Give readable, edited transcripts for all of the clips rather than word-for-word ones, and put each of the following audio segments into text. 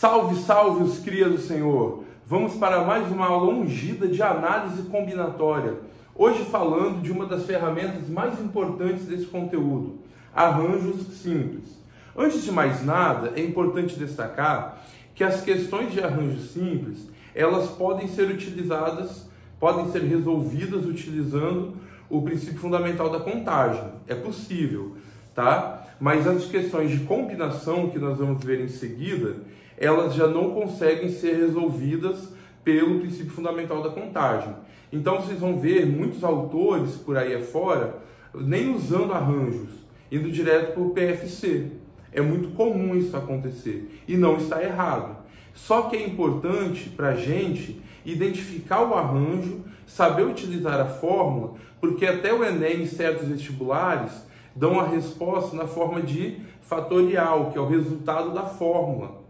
Salve, salve os crias do Senhor! Vamos para mais uma aula ungida de análise combinatória. Hoje falando de uma das ferramentas mais importantes desse conteúdo, arranjos simples. Antes de mais nada, é importante destacar que as questões de arranjos simples, elas podem ser resolvidas utilizando o princípio fundamental da contagem. É possível, tá? Mas as questões de combinação que nós vamos ver em seguida, elas já não conseguem ser resolvidas pelo princípio fundamental da contagem. Então vocês vão ver muitos autores por aí afora nem usando arranjos, indo direto para o PFC. É muito comum isso acontecer e não está errado. Só que é importante para a gente identificar o arranjo, saber utilizar a fórmula, porque até o Enem e certos vestibulares dão a resposta na forma de fatorial, que é o resultado da fórmula.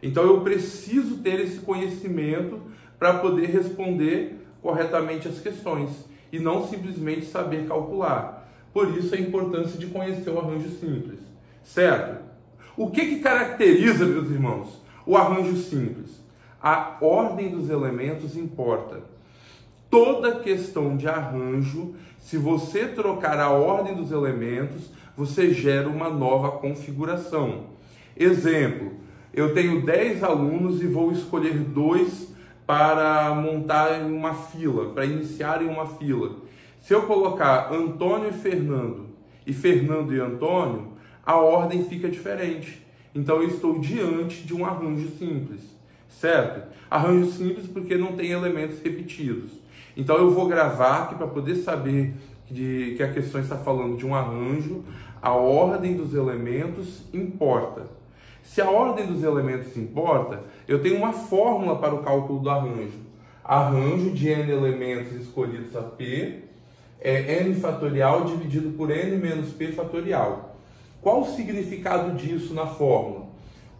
Então eu preciso ter esse conhecimento para poder responder corretamente as questões e não simplesmente saber calcular. Por isso a importância de conhecer o arranjo simples, certo? O que caracteriza, meus irmãos, o arranjo simples? A ordem dos elementos importa. Toda questão de arranjo, se você trocar a ordem dos elementos, você gera uma nova configuração. Exemplo, eu tenho 10 alunos e vou escolher 2 para montar em uma fila, para iniciar em uma fila. Se eu colocar Antônio e Fernando e Antônio, a ordem fica diferente. Então eu estou diante de um arranjo simples, certo? Arranjo simples porque não tem elementos repetidos. Então eu vou gravar aqui para poder saber que a questão está falando de um arranjo. A ordem dos elementos importa. Se a ordem dos elementos importa, eu tenho uma fórmula para o cálculo do arranjo. Arranjo de n elementos escolhidos a P é n fatorial dividido por n menos P fatorial. Qual o significado disso na fórmula?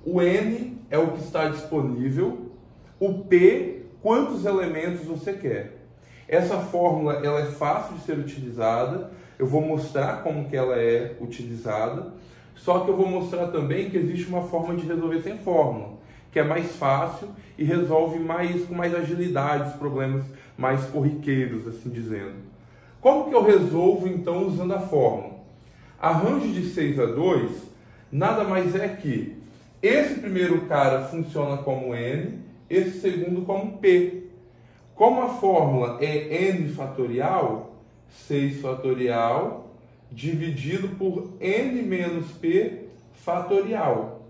O n é o que está disponível, o P, quantos elementos você quer. Essa fórmula ela é fácil de ser utilizada, eu vou mostrar como que ela é utilizada, só que eu vou mostrar também que existe uma forma de resolver sem fórmula, que é mais fácil e resolve com mais agilidade os problemas mais corriqueiros, assim dizendo. Como que eu resolvo então usando a fórmula? Arranjo de 6 a 2 nada mais é que esse primeiro cara funciona como n, esse segundo como p. Como a fórmula é n fatorial, 6 fatorial dividido por n menos p fatorial.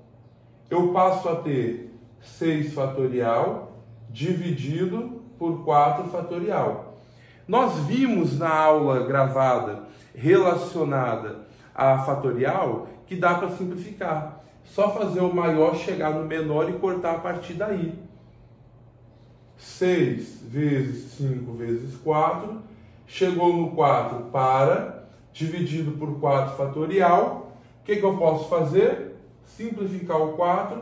Eu passo a ter 6 fatorial dividido por 4 fatorial. Nós vimos na aula gravada relacionada a fatorial que dá para simplificar. Só fazer o maior chegar no menor e cortar a partir daí. 6 vezes 5 vezes 4, chegou no 4 para, dividido por 4 fatorial. O que eu posso fazer? Simplificar o 4,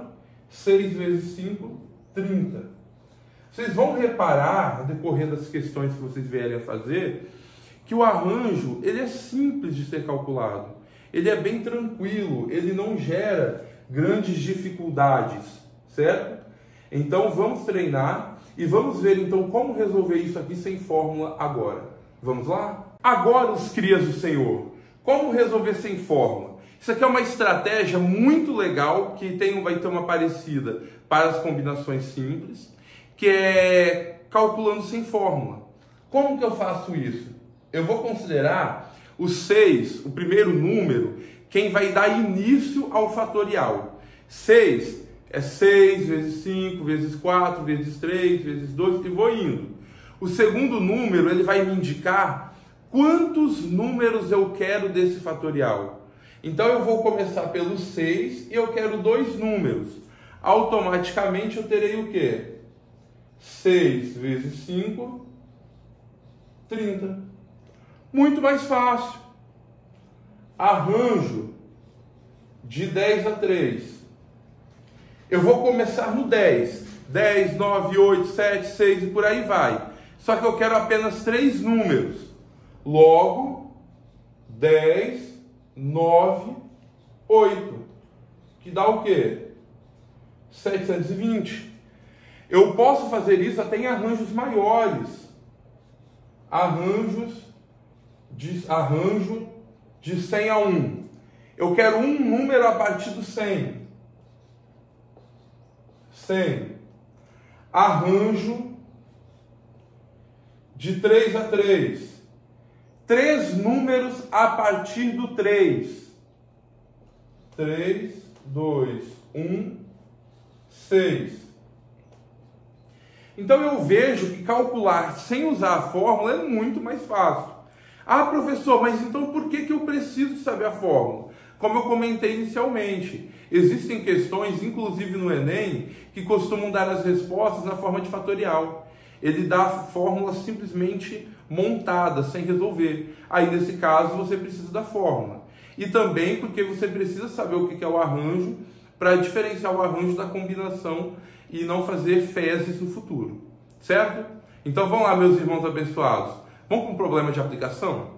6 vezes 5, 30. Vocês vão reparar, no decorrer das questões que vocês vierem a fazer, que o arranjo ele é simples de ser calculado. Ele é bem tranquilo, ele não gera grandes dificuldades, certo? Então vamos treinar e vamos ver então como resolver isso aqui sem fórmula agora. Vamos lá? Agora os crias do Senhor, como resolver sem fórmula? Isso aqui é uma estratégia muito legal que vai ter uma parecida para as combinações simples, que é calculando sem fórmula. Como que eu faço isso? Eu vou considerar o 6, o primeiro número, quem vai dar início ao fatorial. 6 é 6 vezes 5, vezes 4, vezes 3, vezes 2 e vou indo. O segundo número, ele vai me indicar quantos números eu quero desse fatorial. Então eu vou começar pelo 6 e eu quero 2 números. Automaticamente eu terei o quê? 6 vezes 5, 30. Muito mais fácil. Arranjo de 10 a 3. Eu vou começar no 10. 10, 9, 8, 7, 6 e por aí vai. Só que eu quero apenas 3 números. Logo, 10, 9, 8. Que dá o quê? 720. Eu posso fazer isso até em arranjos maiores. Arranjo de 100 a 1. Eu quero um número a partir do 100. 100. Arranjo de 3 a 3. 3 números a partir do 3. 3, 2, 1, 6. Então eu vejo que calcular sem usar a fórmula é muito mais fácil. Ah, professor, mas então por que eu preciso saber a fórmula? Como eu comentei inicialmente, existem questões, inclusive no Enem, que costumam dar as respostas na forma de fatorial. Ele dá a fórmula simplesmente montada, sem resolver. Aí, nesse caso, você precisa da fórmula. E também porque você precisa saber o que é o arranjo para diferenciar o arranjo da combinação e não fazer fezes no futuro. Certo? Então vamos lá, meus irmãos abençoados. Vamos com um problema de aplicação?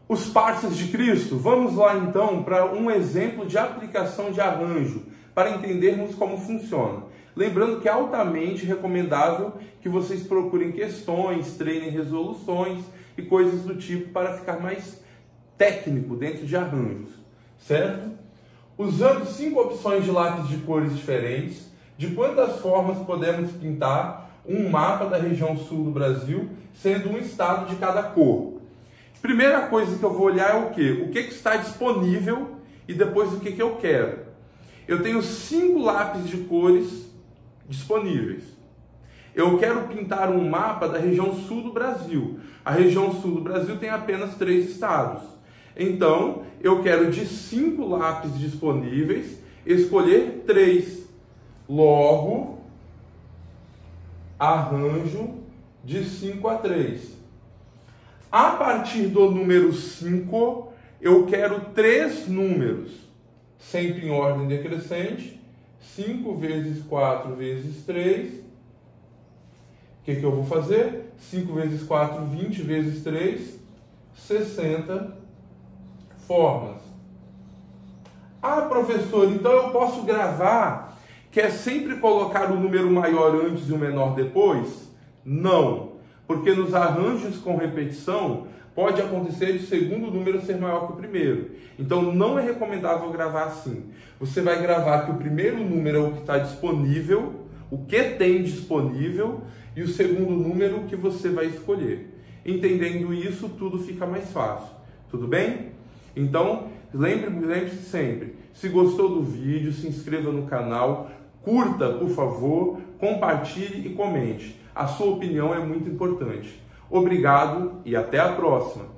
Os parses de Cristo. Vamos lá então para um exemplo de aplicação de arranjo, para entendermos como funciona. Lembrando que é altamente recomendável que vocês procurem questões, treinem resoluções e coisas do tipo para ficar mais técnico dentro de arranjos, certo? Usando 5 opções de lápis de cores diferentes, de quantas formas podemos pintar um mapa da região sul do Brasil, sendo um estado de cada cor? Primeira coisa que eu vou olhar é o quê? O que está disponível e depois o que eu quero. Eu tenho 5 lápis de cores disponíveis. Eu quero pintar um mapa da região sul do Brasil. A região sul do Brasil tem apenas 3 estados. Então, eu quero de 5 lápis disponíveis, escolher 3. Logo, arranjo de 5 a 3. A partir do número 5, eu quero 3 números, sempre em ordem decrescente. 5 vezes 4 vezes 3. O que eu vou fazer? 5 vezes 4, 20 vezes 3, 60 formas. Ah, professor, então eu posso gravar, que é sempre colocar o número maior antes e o menor depois? Não, porque nos arranjos com repetição pode acontecer de o segundo número ser maior que o primeiro. Então não é recomendável gravar assim. Você vai gravar que o primeiro número é o que está disponível, o que tem disponível, e o segundo número que você vai escolher. Entendendo isso, tudo fica mais fácil. Tudo bem? Então, lembre-se sempre, se gostou do vídeo, se inscreva no canal, curta, por favor, compartilhe e comente. A sua opinião é muito importante. Obrigado e até a próxima!